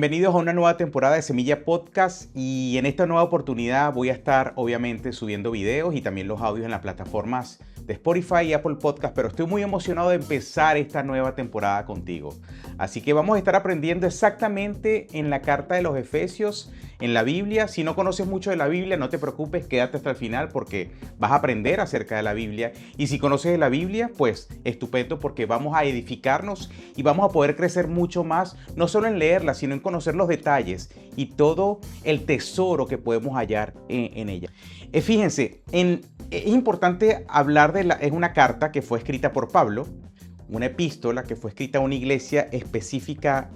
Bienvenidos a una nueva temporada de Semilla Podcast y en esta nueva oportunidad voy a estar obviamente subiendo videos y también los audios en las plataformas de Spotify y Apple Podcast, pero estoy muy emocionado de empezar esta nueva temporada contigo. Así que vamos a estar aprendiendo exactamente en la carta de los Efesios, en la Biblia. Si no conoces mucho de la Biblia, no te preocupes, quédate hasta el final porque vas a aprender acerca de la Biblia. Y si conoces de la Biblia, pues estupendo porque vamos a edificarnos y vamos a poder crecer mucho más, no solo en leerla, sino en conocer los detalles y todo el tesoro que podemos hallar en ella. Fíjense, es importante hablar es una carta que fue escrita por Pablo, una epístola que fue escrita a una iglesia específica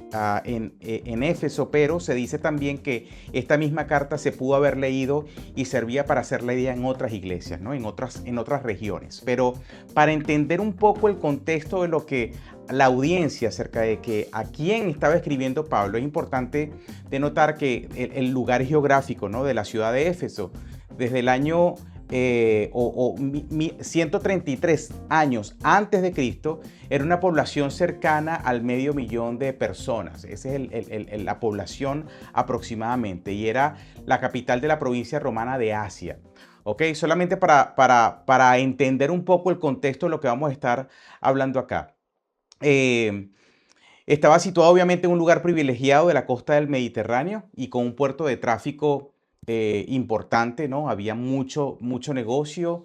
en Éfeso, pero se dice también que esta misma carta se pudo haber leído y servía para ser leída en otras iglesias, ¿no? en otras regiones. Pero para entender un poco el contexto de lo que la audiencia acerca de que a quién estaba escribiendo Pablo, es importante denotar que el lugar geográfico, ¿no? de la ciudad de Éfeso, desde el año 133 años antes de Cristo, era una población cercana al 500.000 de personas. Esa es la población aproximadamente, y era la capital de la provincia romana de Asia. ¿Ok? Solamente para entender un poco el contexto de lo que vamos a estar hablando acá. Estaba situado obviamente en un lugar privilegiado de la costa del Mediterráneo y con un puerto de tráfico importante, ¿no? Había mucho negocio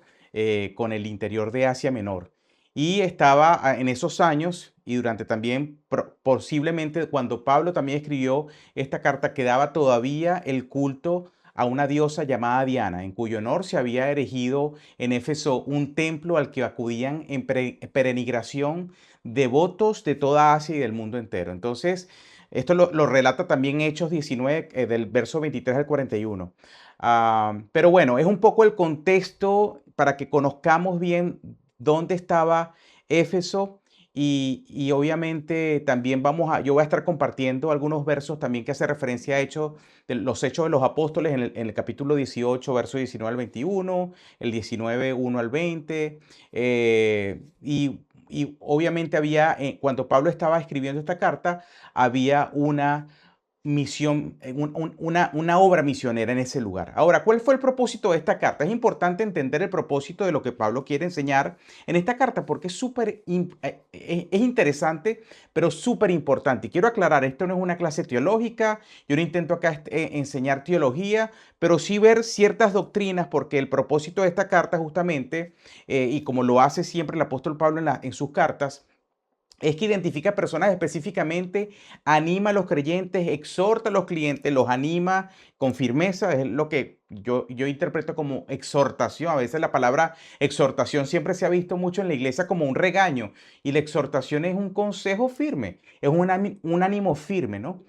con el interior de Asia Menor. Y estaba en esos años y durante también, posiblemente cuando Pablo también escribió esta carta, quedaba todavía el culto a una diosa llamada Diana, en cuyo honor se había erigido en Éfeso un templo al que acudían en peregrinación devotos de toda Asia y del mundo entero. Entonces, esto lo relata también Hechos 19, del verso 23 al 41. Pero bueno, es un poco el contexto para que conozcamos bien dónde estaba Éfeso. Y obviamente también yo voy a estar compartiendo algunos versos también que hace referencia a los Hechos de los Apóstoles en el capítulo 18, verso 19 al 21, el 19, 1 al 20. Y obviamente cuando Pablo estaba escribiendo esta carta, había una misión, una obra misionera en ese lugar. Ahora, ¿cuál fue el propósito de esta carta? Es importante entender el propósito de lo que Pablo quiere enseñar en esta carta porque es interesante, pero súper importante. Y quiero aclarar, esto no es una clase teológica, yo no intento acá enseñar teología, pero sí ver ciertas doctrinas porque el propósito de esta carta justamente, y como lo hace siempre el apóstol Pablo en sus cartas, es que identifica personas específicamente, anima a los creyentes, exhorta a los clientes, los anima con firmeza. Es lo que yo interpreto como exhortación. A veces la palabra exhortación siempre se ha visto mucho en la iglesia como un regaño, y la exhortación es un consejo firme, es un ánimo firme, ¿no?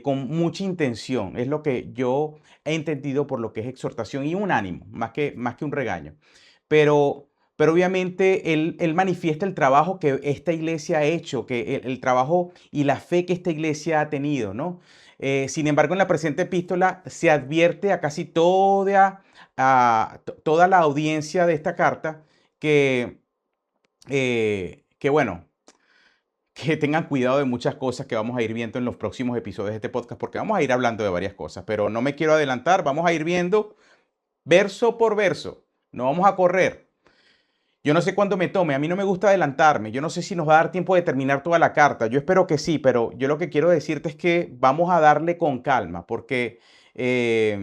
Con mucha intención. Es lo que yo he entendido por lo que es exhortación y un ánimo, más que un regaño. Pero obviamente él manifiesta el trabajo que esta iglesia ha hecho, que el trabajo y la fe que esta iglesia ha tenido, ¿no? Sin embargo, en la presente epístola se advierte a casi toda la audiencia de esta carta que bueno, que tengan cuidado de muchas cosas que vamos a ir viendo en los próximos episodios de este podcast, porque vamos a ir hablando de varias cosas, pero no me quiero adelantar, vamos a ir viendo verso por verso, no vamos a correr. Yo no sé cuándo me tome, a mí no me gusta adelantarme, yo no sé si nos va a dar tiempo de terminar toda la carta, yo espero que sí, pero yo lo que quiero decirte es que vamos a darle con calma, porque es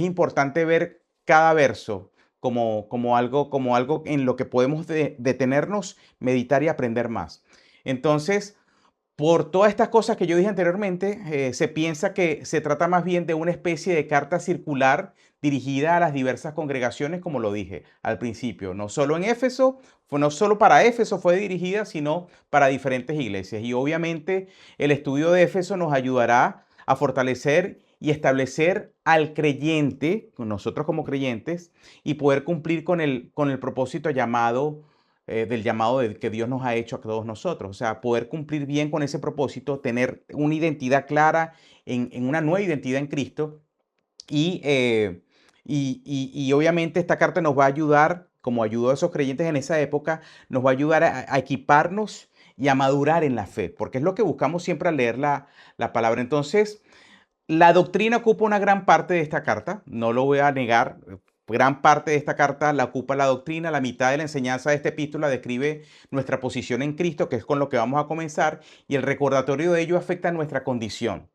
importante ver cada verso como algo en lo que podemos detenernos, meditar y aprender más. Entonces, por todas estas cosas que yo dije anteriormente, se piensa que se trata más bien de una especie de carta circular dirigida a las diversas congregaciones, como lo dije al principio. No solo en Éfeso, no solo para Éfeso fue dirigida, sino para diferentes iglesias. Y obviamente el estudio de Éfeso nos ayudará a fortalecer y establecer al creyente, nosotros como creyentes, y poder cumplir con el propósito del llamado que Dios nos ha hecho a todos nosotros. O sea, poder cumplir bien con ese propósito, tener una identidad clara en una nueva identidad en Cristo. Y obviamente esta carta nos va a ayudar, como ayudó a esos creyentes en esa época, nos va a ayudar a equiparnos y a madurar en la fe, porque es lo que buscamos siempre al leer la palabra. Entonces, la doctrina ocupa una gran parte de esta carta, no lo voy a negar. Gran parte de esta carta la ocupa la doctrina, la mitad de la enseñanza de esta epístola describe nuestra posición en Cristo, que es con lo que vamos a comenzar, y el recordatorio de ello afecta nuestra condición.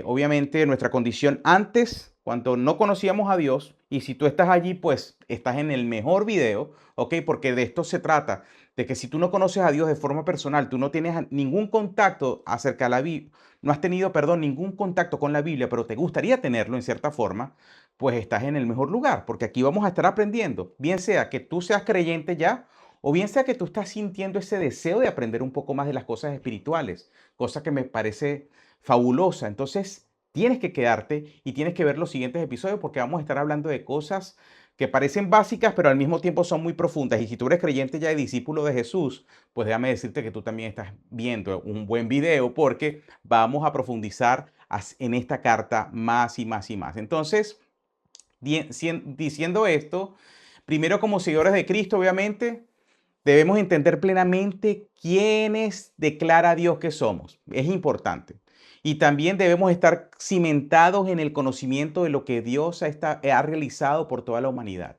Obviamente nuestra condición antes, cuando no conocíamos a Dios, y si tú estás allí, pues estás en el mejor video, ¿ok? Porque de esto se trata, de que si tú no conoces a Dios de forma personal, tú no tienes ningún contacto acerca de la Biblia, no has tenido, perdón, ningún contacto con la Biblia, pero te gustaría tenerlo en cierta forma, pues estás en el mejor lugar, porque aquí vamos a estar aprendiendo, bien sea que tú seas creyente ya, o bien sea que tú estás sintiendo ese deseo de aprender un poco más de las cosas espirituales, cosa que me parece fabulosa. Entonces, tienes que quedarte y tienes que ver los siguientes episodios porque vamos a estar hablando de cosas que parecen básicas, pero al mismo tiempo son muy profundas. Y si tú eres creyente ya y discípulo de Jesús, pues déjame decirte que tú también estás viendo un buen video porque vamos a profundizar en esta carta más y más y más. Entonces, diciendo esto, primero como seguidores de Cristo, obviamente, debemos entender plenamente quiénes declara Dios que somos. Es importante. Y también debemos estar cimentados en el conocimiento de lo que Dios ha realizado por toda la humanidad.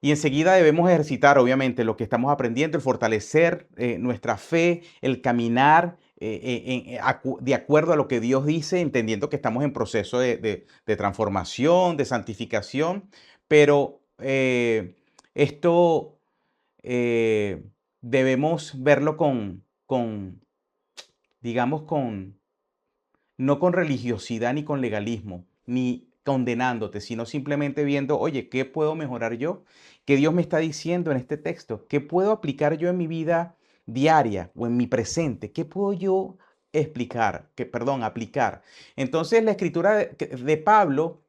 Y enseguida debemos ejercitar, obviamente, lo que estamos aprendiendo, el fortalecer nuestra fe, el caminar de acuerdo a lo que Dios dice, entendiendo que estamos en proceso de transformación, de santificación, pero esto eh, debemos verlo digamos, no con religiosidad ni con legalismo, ni condenándote, sino simplemente viendo, oye, ¿qué puedo mejorar yo? ¿Qué Dios me está diciendo en este texto? ¿Qué puedo aplicar yo en mi vida diaria o en mi presente? ¿Qué puedo yo aplicar? Entonces, la escritura de Pablo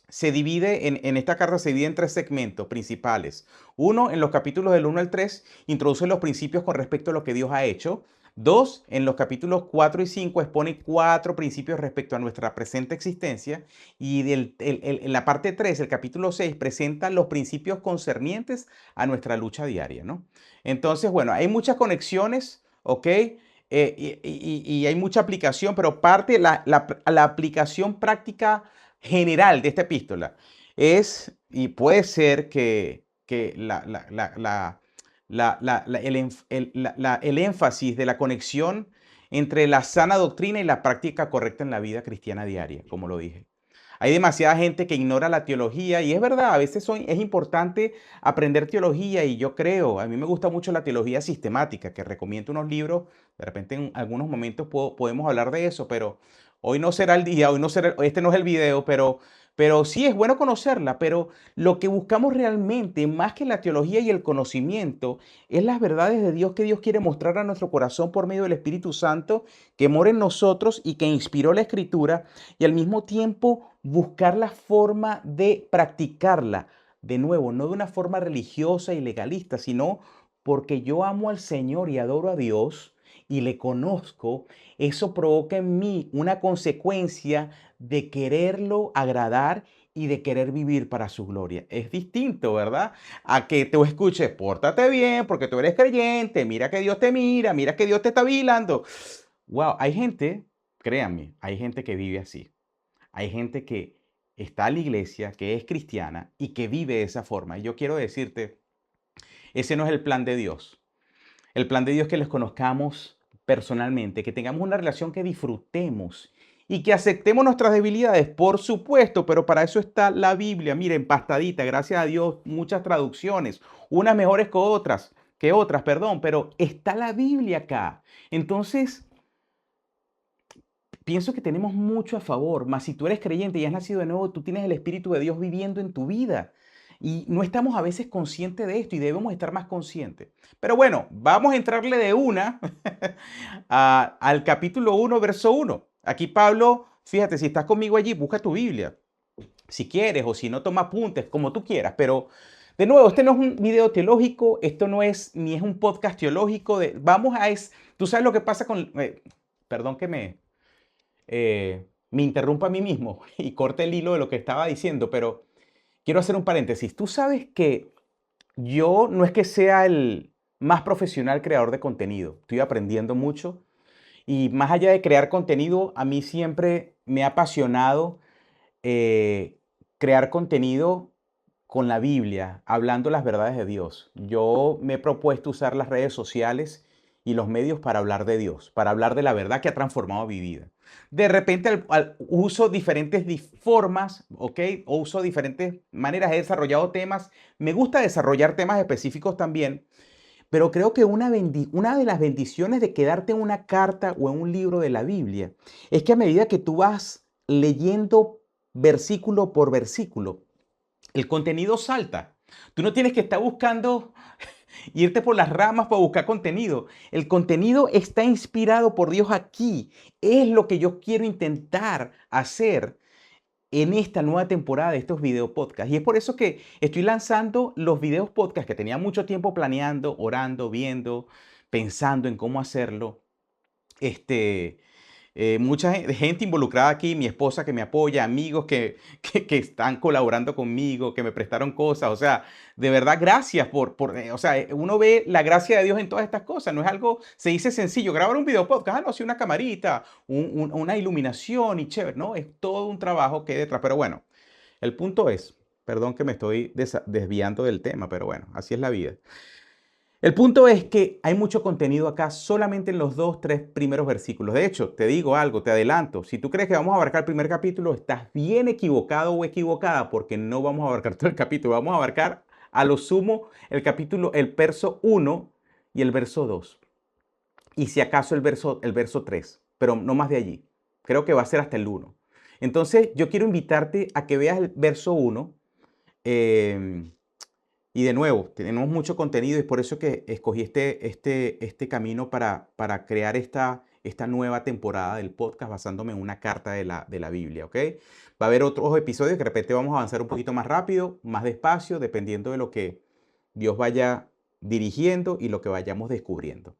se divide en esta carta se divide en tres segmentos principales. Uno, en los capítulos del 1 al 3, introduce los principios con respecto a lo que Dios ha hecho. Dos, en los capítulos 4 y 5 expone cuatro principios respecto a nuestra presente existencia. Y en la parte 3, el capítulo 6, presenta los principios concernientes a nuestra lucha diaria, ¿no? Entonces, bueno, hay muchas conexiones, ¿ok? Y hay mucha aplicación, pero parte, la aplicación práctica general de esta epístola es, y puede ser que el énfasis de la conexión entre la sana doctrina y la práctica correcta en la vida cristiana diaria, como lo dije. Hay demasiada gente que ignora la teología y es verdad, a veces es importante aprender teología y yo creo, a mí me gusta mucho la teología sistemática, que recomiendo unos libros, de repente en algunos momentos podemos hablar de eso, pero hoy no será el día, este no es el video, pero sí es bueno conocerla, pero lo que buscamos realmente, más que la teología y el conocimiento, es las verdades de Dios que Dios quiere mostrar a nuestro corazón por medio del Espíritu Santo que mora en nosotros y que inspiró la Escritura y al mismo tiempo buscar la forma de practicarla. De nuevo, no de una forma religiosa y legalista, sino porque yo amo al Señor y adoro a Dios y le conozco, eso provoca en mí una consecuencia de quererlo agradar y de querer vivir para su gloria. Es distinto, ¿verdad? A que tú escuches, pórtate bien porque tú eres creyente, mira que Dios te mira, mira que Dios te está vigilando. Wow, hay gente, créanme, hay gente que vive así. Hay gente que está en la iglesia, que es cristiana y que vive de esa forma. Y yo quiero decirte, ese no es el plan de Dios. El plan de Dios es que los conozcamos personalmente, que tengamos una relación que disfrutemos y que aceptemos nuestras debilidades, por supuesto, pero para eso está la Biblia. Miren, empastadita, gracias a Dios, muchas traducciones, unas mejores que otras, perdón, pero está la Biblia acá. Entonces, pienso que tenemos mucho a favor, mas si tú eres creyente y has nacido de nuevo, tú tienes el Espíritu de Dios viviendo en tu vida. Y no estamos a veces conscientes de esto y debemos estar más conscientes. Pero bueno, vamos a entrarle de una al capítulo 1, verso 1. Aquí Pablo, fíjate, si estás conmigo allí, busca tu Biblia, si quieres, o si no, toma apuntes, como tú quieras. Pero de nuevo, este no es un video teológico, esto no es, ni es un podcast teológico. Tú sabes lo que pasa perdón que me interrumpa a mí mismo y corte el hilo de lo que estaba diciendo, pero quiero hacer un paréntesis. Tú sabes que yo no es que sea más profesional creador de contenido. Estoy aprendiendo mucho y más allá de crear contenido, a mí siempre me ha apasionado crear contenido con la Biblia, hablando las verdades de Dios. Yo me he propuesto usar las redes sociales y los medios para hablar de Dios, para hablar de la verdad que ha transformado mi vida. De repente uso diferentes formas, ¿ok? O uso diferentes maneras, he desarrollado temas. Me gusta desarrollar temas específicos también, pero creo que una de las bendiciones de quedarte en una carta o en un libro de la Biblia es que a medida que tú vas leyendo versículo por versículo, el contenido salta. Tú no tienes que estar buscando irte por las ramas para buscar contenido. El contenido está inspirado por Dios aquí. Es lo que yo quiero intentar hacer en esta nueva temporada de estos video podcasts. Y es por eso que estoy lanzando los videos podcast que tenía mucho tiempo planeando, orando, viendo, pensando en cómo hacerlo. Mucha gente involucrada aquí, mi esposa que me apoya, amigos que están colaborando conmigo, que me prestaron cosas. O sea, de verdad, gracias o sea, uno ve la gracia de Dios en todas estas cosas. No es algo, se dice sencillo, grabar un video podcast, no, sí, una camarita, una iluminación y chévere. No, es todo un trabajo que hay detrás. Pero bueno, el punto es, perdón que me estoy desviando del tema, pero bueno, así es la vida. El punto es que hay mucho contenido acá solamente en los 2, 3 primeros versículos. De hecho, te digo algo, te adelanto. Si tú crees que vamos a abarcar el primer capítulo, estás bien equivocado o equivocada porque no vamos a abarcar todo el capítulo. Vamos a abarcar a lo sumo el verso 1 y el verso 2. Y si acaso el verso 3, pero no más de allí. Creo que va a ser hasta el 1. Entonces, yo quiero invitarte a que veas el verso 1. Y de nuevo, tenemos mucho contenido y es por eso que escogí este camino para crear esta nueva temporada del podcast basándome en una carta de la Biblia, ¿ok? Va a haber otros episodios que de repente vamos a avanzar un poquito más rápido, más despacio, dependiendo de lo que Dios vaya dirigiendo y lo que vayamos descubriendo.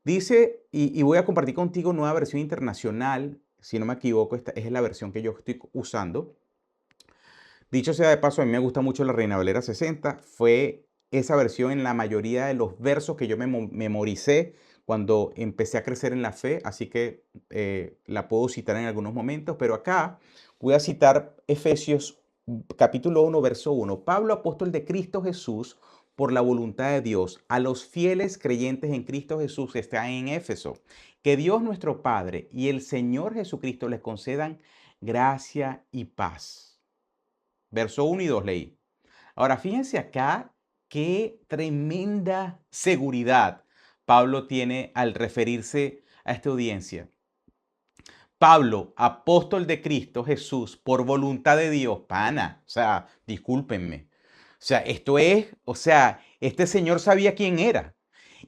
Dice, y voy a compartir contigo nueva versión internacional, si no me equivoco, esta es la versión que yo estoy usando. Dicho sea de paso, a mí me gusta mucho la Reina Valera 60. Fue esa versión en la mayoría de los versos que yo me memoricé cuando empecé a crecer en la fe, así que la puedo citar en algunos momentos, pero acá voy a citar Efesios capítulo 1, verso 1. Pablo, apóstol de Cristo Jesús, por la voluntad de Dios, a los fieles creyentes en Cristo Jesús que están en Éfeso, que Dios nuestro Padre y el Señor Jesucristo les concedan gracia y paz. Verso 1 y 2 leí. Ahora, fíjense acá qué tremenda seguridad Pablo tiene al referirse a esta audiencia. Pablo, apóstol de Cristo Jesús, por voluntad de Dios, pana, o sea, discúlpenme. O sea, este señor sabía quién era.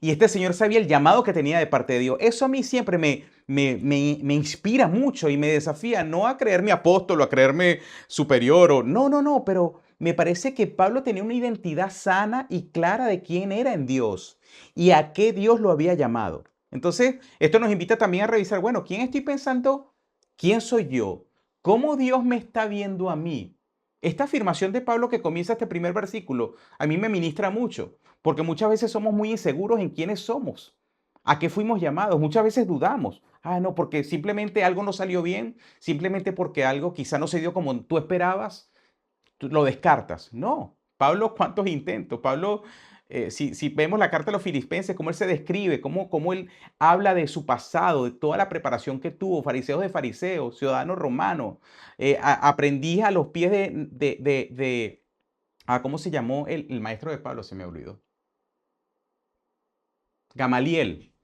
Y este señor sabía el llamado que tenía de parte de Dios. Eso a mí siempre me inspira mucho y me desafía no a creerme apóstol o a creerme superior. No, pero me parece que Pablo tenía una identidad sana y clara de quién era en Dios y a qué Dios lo había llamado. Entonces, esto nos invita también a revisar, bueno, ¿quién estoy pensando? ¿Quién soy yo? ¿Cómo Dios me está viendo a mí? Esta afirmación de Pablo que comienza este primer versículo a mí me ministra mucho, porque muchas veces somos muy inseguros en quiénes somos, a qué fuimos llamados, muchas veces dudamos. Ah, no, porque simplemente algo no salió bien, simplemente porque algo quizá no se dio como tú esperabas, tú lo descartas. No, Pablo, ¿cuántos intentos? Pablo, si vemos la carta de los filipenses, cómo él se describe, cómo él habla de su pasado, de toda la preparación que tuvo, fariseos de fariseos, ciudadano romano, aprendí a los pies ¿cómo se llamó el maestro de Pablo? Se me olvidó. Gamaliel.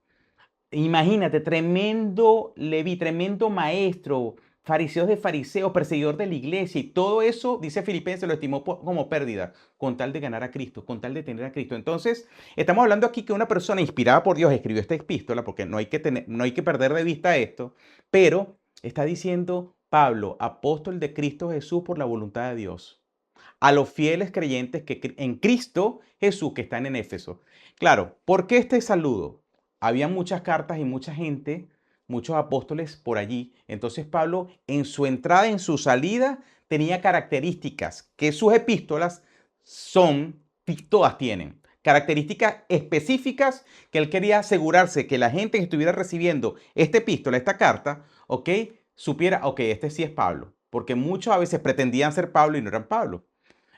Imagínate, tremendo Leví, tremendo maestro, fariseos de fariseos, perseguidor de la iglesia, y todo eso, dice Filipenses, lo estimó como pérdida, con tal de ganar a Cristo, con tal de tener a Cristo. Entonces, estamos hablando aquí que una persona inspirada por Dios escribió esta epístola, porque no hay que perder de vista esto, pero está diciendo Pablo, apóstol de Cristo Jesús por la voluntad de Dios, a los fieles creyentes que en Cristo Jesús que están en Éfeso. Claro, ¿por qué este saludo? Había muchas cartas y mucha gente, muchos apóstoles por allí. Entonces Pablo en su entrada, en su salida, tenía características que sus epístolas todas tienen. características específicas que él quería asegurarse que la gente que estuviera recibiendo esta epístola, esta carta, ¿ok? Supiera, ok, este sí es Pablo, porque muchos a veces pretendían ser Pablo y no eran Pablo.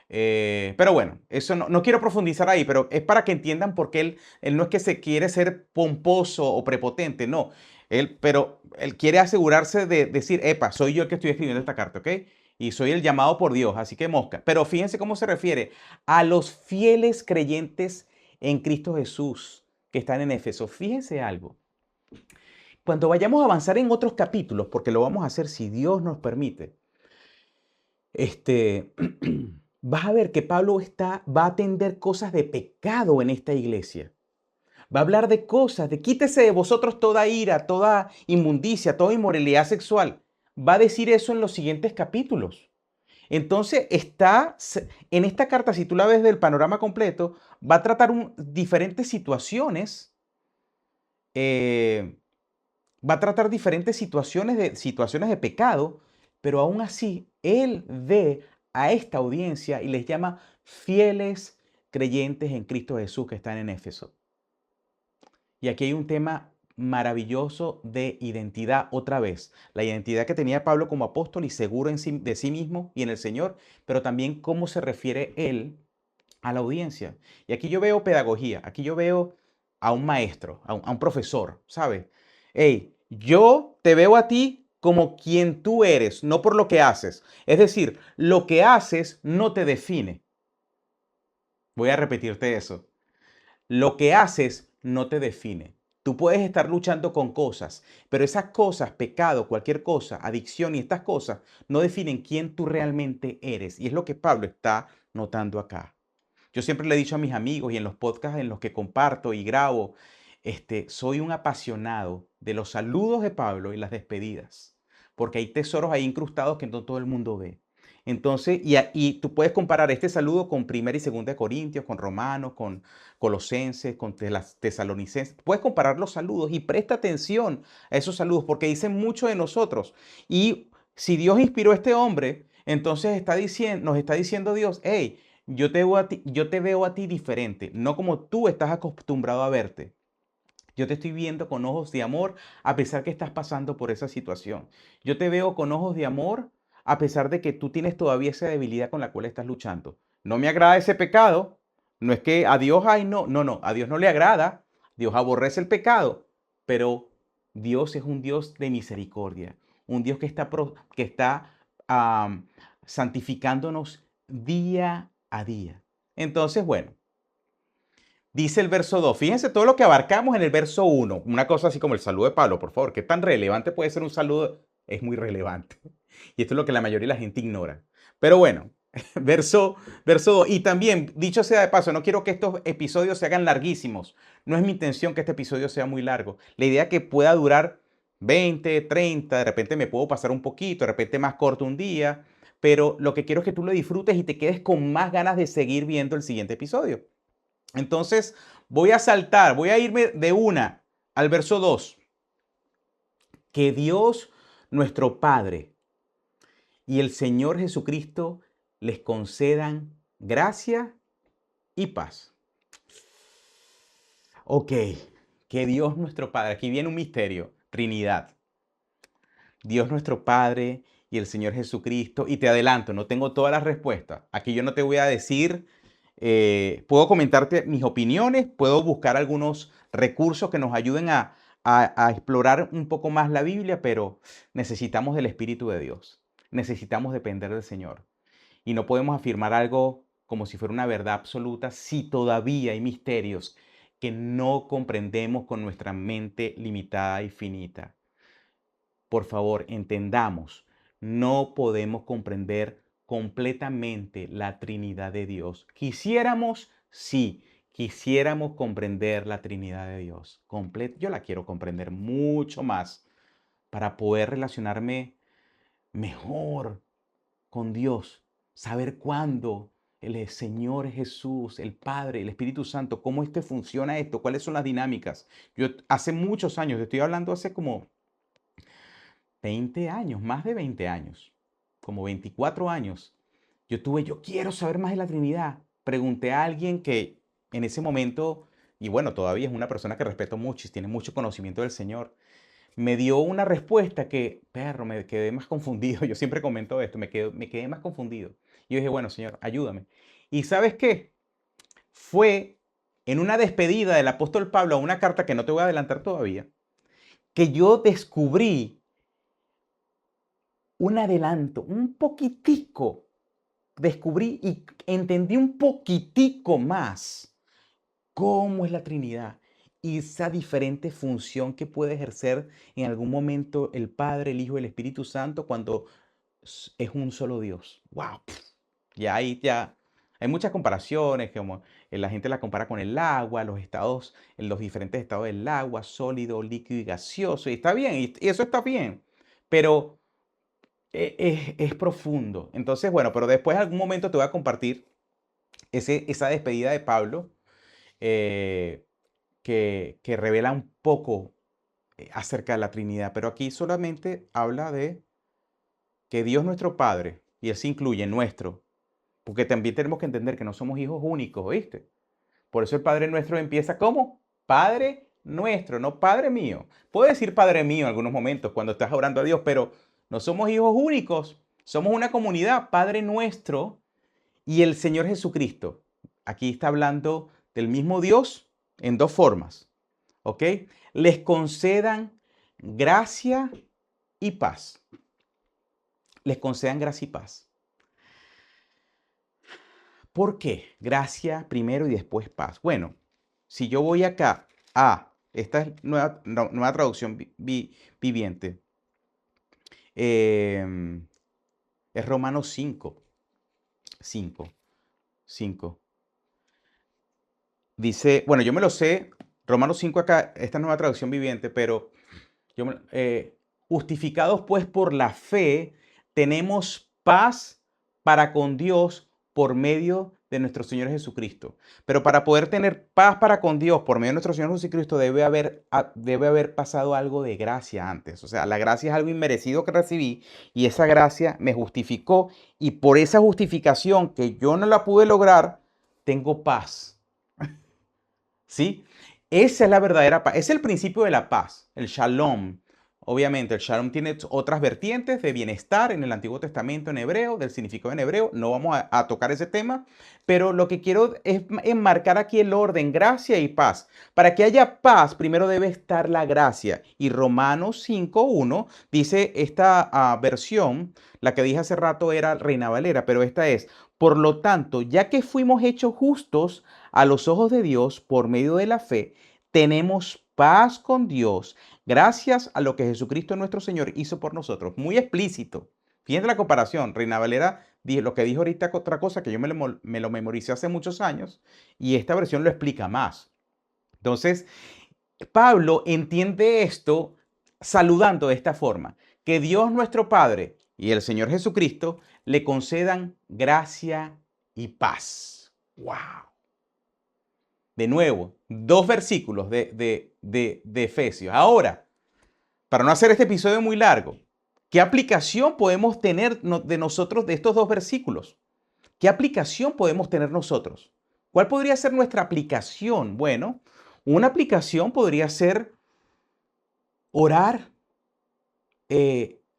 Pero bueno, eso no quiero profundizar ahí, pero es para que entiendan por qué él no es que se quiere ser pomposo o prepotente, no. Pero él quiere asegurarse de decir, epa, soy yo el que estoy escribiendo esta carta, ¿ok? Y soy el llamado por Dios, así que mosca. Pero fíjense cómo se refiere a los fieles creyentes en Cristo Jesús que están en Éfeso. Fíjense algo. Cuando vayamos a avanzar en otros capítulos, porque lo vamos a hacer si Dios nos permite, este, vas a ver que Pablo va a atender cosas de pecado en esta iglesia. Va a hablar de cosas, de quítese de vosotros toda ira, toda inmundicia, toda inmoralidad sexual. Va a decir eso en los siguientes capítulos. Entonces, en esta carta, si tú la ves del panorama completo, va a tratar diferentes situaciones, eh, va a tratar diferentes situaciones de pecado, pero aún así, él ve a esta audiencia y les llama fieles creyentes en Cristo Jesús que están en Éfeso. Y aquí hay un tema maravilloso de identidad otra vez. La identidad que tenía Pablo como apóstol y seguro de sí mismo y en el Señor, pero también cómo se refiere él a la audiencia. Y aquí yo veo pedagogía, aquí yo veo a un maestro, a un profesor, ¿sabes? Hey, yo te veo a ti como quien tú eres, no por lo que haces. Es decir, lo que haces no te define. Voy a repetirte eso. Lo que haces no te define. Tú puedes estar luchando con cosas, pero esas cosas, pecado, cualquier cosa, adicción y estas cosas, no definen quién tú realmente eres. Y es lo que Pablo está notando acá. Yo siempre le he dicho a mis amigos y en los podcasts en los que comparto y grabo, soy un apasionado de los saludos de Pablo y las despedidas, porque hay tesoros ahí incrustados que no todo el mundo ve. Entonces, y tú puedes comparar este saludo con Primera y Segunda de Corintios, con Romanos, con Colosenses, con las Tesalonicenses. Puedes comparar los saludos y presta atención a esos saludos porque dicen mucho de nosotros. Y si Dios inspiró a este hombre, entonces nos está diciendo Dios, hey, yo te veo a ti diferente, no como tú estás acostumbrado a verte. Yo te estoy viendo con ojos de amor a pesar que estás pasando por esa situación. Yo te veo con ojos de amor a pesar de que tú tienes todavía esa debilidad con la cual estás luchando. No me agrada ese pecado. No es que a Dios, ay, no, a Dios no le agrada. Dios aborrece el pecado, pero Dios es un Dios de misericordia, un Dios que está santificándonos día a día. Entonces, bueno, dice el verso 2. Fíjense todo lo que abarcamos en el verso 1. Una cosa así como el saludo de Pablo, por favor. ¿Qué tan relevante puede ser un saludo? Es muy relevante. Y esto es lo que la mayoría de la gente ignora. Pero bueno, verso 2. Y también, dicho sea de paso, no quiero que estos episodios se hagan larguísimos. No es mi intención que este episodio sea muy largo. La idea es que pueda durar 20, 30, de repente me puedo pasar un poquito, de repente más corto un día. Pero lo que quiero es que tú lo disfrutes y te quedes con más ganas de seguir viendo el siguiente episodio. Entonces, voy a irme de una al verso 2. Que Dios, nuestro Padre, y el Señor Jesucristo les concedan gracia y paz. Ok, que Dios, nuestro Padre, aquí viene un misterio, Trinidad. Dios, nuestro Padre, y el Señor Jesucristo. Y te adelanto, no tengo todas las respuestas. Aquí yo no te voy a decir, puedo comentarte mis opiniones, puedo buscar algunos recursos que nos ayuden a explorar un poco más la Biblia, pero necesitamos del Espíritu de Dios. Necesitamos depender del Señor. Y no podemos afirmar algo como si fuera una verdad absoluta si todavía hay misterios que no comprendemos con nuestra mente limitada y finita. Por favor, entendamos, no podemos comprender completamente la Trinidad de Dios. Quisiéramos, sí, quisiéramos comprender la Trinidad de Dios. Yo la quiero comprender mucho más para poder relacionarme mejor con Dios, saber cuándo el Señor Jesús, el Padre, el Espíritu Santo, cómo es que funciona esto, cuáles son las dinámicas. Yo hace muchos años, estoy hablando hace como 20 años, más de 20 años, como 24 años, yo quiero saber más de la Trinidad. Pregunté a alguien que en ese momento, y bueno, todavía es una persona que respeto mucho y tiene mucho conocimiento del Señor, me dio una respuesta que, perro, me quedé más confundido. Yo siempre comento esto, me quedé más confundido. Y yo dije, bueno, Señor, ayúdame. ¿Y sabes qué? Fue en una despedida del apóstol Pablo a una carta que no te voy a adelantar todavía, que yo descubrí un adelanto, un poquitico, descubrí y entendí un poquitico más cómo es la Trinidad y esa diferente función que puede ejercer en algún momento el Padre, el Hijo y el Espíritu Santo cuando es un solo Dios. ¡Wow! Ya ahí ya hay muchas comparaciones, como la gente la compara con el agua, los estados, los diferentes estados del agua, sólido, líquido y gaseoso, y está bien, y eso está bien, pero es profundo. Entonces, bueno, pero después en algún momento te voy a compartir esa despedida de Pablo, eh, que revela un poco acerca de la Trinidad, pero aquí solamente habla de que Dios nuestro Padre, y Él se incluye nuestro, porque también tenemos que entender que no somos hijos únicos, ¿oíste? Por eso el Padre nuestro empieza como Padre nuestro, no Padre mío. Puedo decir Padre mío en algunos momentos cuando estás orando a Dios, pero no somos hijos únicos, somos una comunidad, Padre nuestro y el Señor Jesucristo. Aquí está hablando del mismo Dios en dos formas, ¿ok? Les concedan gracia y paz. Les concedan gracia y paz. ¿Por qué? Gracia primero y después paz. Bueno, si yo voy acá a esta es nueva traducción viviente, es Romanos 5, 5, 5. Dice, bueno, yo me lo sé, Romanos 5 acá, esta nueva traducción viviente, pero justificados pues por la fe, tenemos paz para con Dios por medio de nuestro Señor Jesucristo. Pero para poder tener paz para con Dios por medio de nuestro Señor Jesucristo debe haber pasado algo de gracia antes. O sea, la gracia es algo inmerecido que recibí y esa gracia me justificó y por esa justificación que yo no la pude lograr, tengo paz. ¿Sí? Esa es la verdadera paz. Es el principio de la paz, el shalom. Obviamente, el shalom tiene otras vertientes de bienestar en el Antiguo Testamento en hebreo, del significado en hebreo. No vamos a tocar ese tema, pero lo que quiero es enmarcar aquí el orden, gracia y paz. Para que haya paz, primero debe estar la gracia. Y Romanos 5.1 dice esta versión, la que dije hace rato era Reina Valera, pero esta es, por lo tanto, ya que fuimos hechos justos a los ojos de Dios por medio de la fe, tenemos paz con Dios gracias a lo que Jesucristo nuestro Señor hizo por nosotros. Muy explícito. Fíjense la comparación. Reina Valera lo que dijo ahorita otra cosa que yo me lo memoricé hace muchos años y esta versión lo explica más. Entonces, Pablo entiende esto saludando de esta forma, que Dios nuestro Padre y el Señor Jesucristo le concedan gracia y paz. ¡Wow! De nuevo, dos versículos de Efesios. Ahora, para no hacer este episodio muy largo, ¿qué aplicación podemos tener de nosotros de estos dos versículos? ¿Qué aplicación podemos tener nosotros? ¿Cuál podría ser nuestra aplicación? Bueno, una aplicación podría ser orar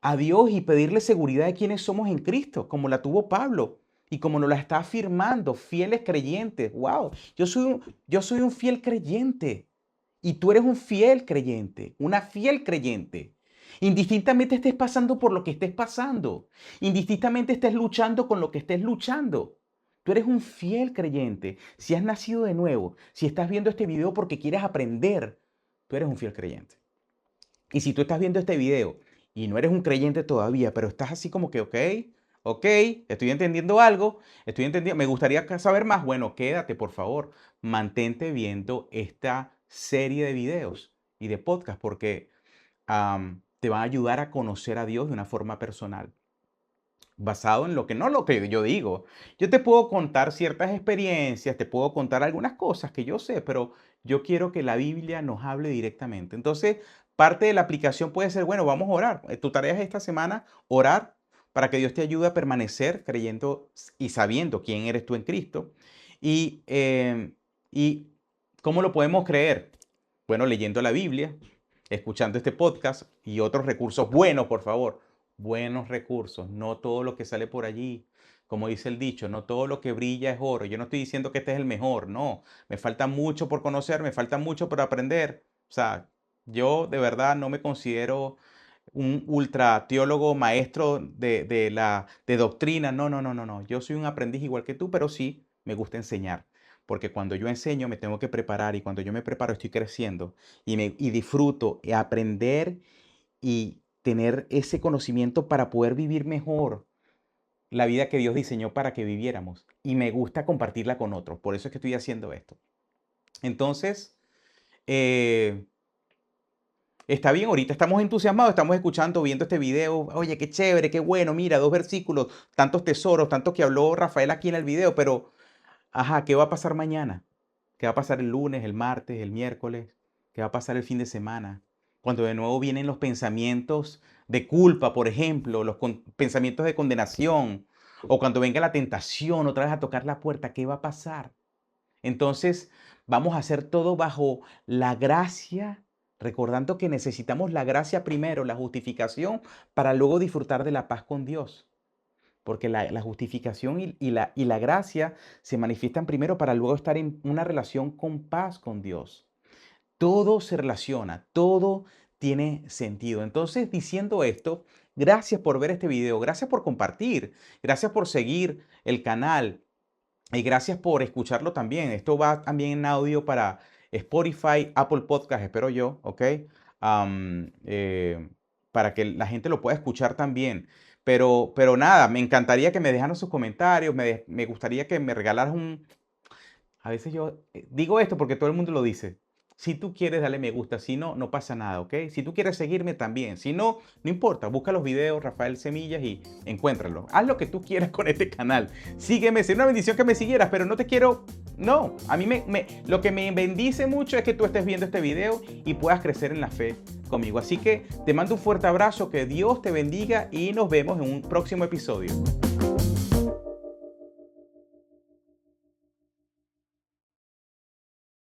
a Dios y pedirle seguridad de quiénes somos en Cristo, como la tuvo Pablo y como nos la está afirmando, fieles creyentes. ¡Wow! Yo soy un fiel creyente y tú eres un fiel creyente, una fiel creyente. Indistintamente estés pasando por lo que estés pasando, indistintamente estés luchando con lo que estés luchando. Tú eres un fiel creyente. Si has nacido de nuevo, si estás viendo este video porque quieres aprender, tú eres un fiel creyente. Y si tú estás viendo este video y no eres un creyente todavía, pero estás así como que, ok, estoy entendiendo algo, estoy entendiendo, me gustaría saber más, bueno, quédate, por favor, mantente viendo esta serie de videos y de podcast porque te van a ayudar a conocer a Dios de una forma personal, basado en lo que no lo que yo digo. Yo te puedo contar ciertas experiencias, te puedo contar algunas cosas que yo sé, pero yo quiero que la Biblia nos hable directamente. Entonces, parte de la aplicación puede ser, bueno, vamos a orar. Tu tarea es esta semana orar para que Dios te ayude a permanecer creyendo y sabiendo quién eres tú en Cristo. Y ¿Y cómo lo podemos creer? Bueno, leyendo la Biblia, escuchando este podcast y otros recursos buenos, por favor. Buenos recursos, no todo lo que sale por allí. Como dice el dicho, no todo lo que brilla es oro. Yo no estoy diciendo que este es el mejor, no. Me falta mucho por conocer, me falta mucho por aprender. O sea, yo de verdad no me considero un ultra teólogo maestro de doctrina. No, no, no, no, no. Yo soy un aprendiz igual que tú, pero sí me gusta enseñar. Porque cuando yo enseño me tengo que preparar y cuando yo me preparo estoy creciendo y disfruto aprender y tener ese conocimiento para poder vivir mejor la vida que Dios diseñó para que viviéramos. Y me gusta compartirla con otros. Por eso es que estoy haciendo esto. Entonces, eh, está bien, ahorita estamos entusiasmados, estamos escuchando, viendo este video. Oye, qué chévere, qué bueno, mira, 2 versículos, tantos tesoros, tanto que habló Rafael aquí en el video, pero, ajá, ¿qué va a pasar mañana? ¿Qué va a pasar el lunes, el martes, el miércoles? ¿Qué va a pasar el fin de semana? Cuando de nuevo vienen los pensamientos de culpa, por ejemplo, los pensamientos de condenación, o cuando venga la tentación otra vez a tocar la puerta, ¿qué va a pasar? Entonces, vamos a hacer todo bajo la gracia, recordando que necesitamos la gracia primero, la justificación, para luego disfrutar de la paz con Dios. Porque la justificación y la gracia se manifiestan primero para luego estar en una relación con paz con Dios. Todo se relaciona, todo tiene sentido. Entonces, diciendo esto, gracias por ver este video, gracias por compartir, gracias por seguir el canal. Y gracias por escucharlo también. Esto va también en audio para Spotify, Apple Podcast, espero yo, ¿ok? Am, eh, para que la gente lo pueda escuchar también. Pero nada, me encantaría que me dejaran sus comentarios, me gustaría que me regalaras un, a veces yo digo esto porque todo el mundo lo dice. Si tú quieres, dale me gusta. Si no, no pasa nada, ¿ok? Si tú quieres seguirme también. Si no, no importa. Busca los videos, Rafael Semillas, y encuéntralo. Haz lo que tú quieras con este canal. Sígueme. Sería una bendición que me siguieras, pero no te quiero... No, a mí lo que me bendice mucho es que tú estés viendo este video y puedas crecer en la fe conmigo. Así que te mando un fuerte abrazo, que Dios te bendiga y nos vemos en un próximo episodio.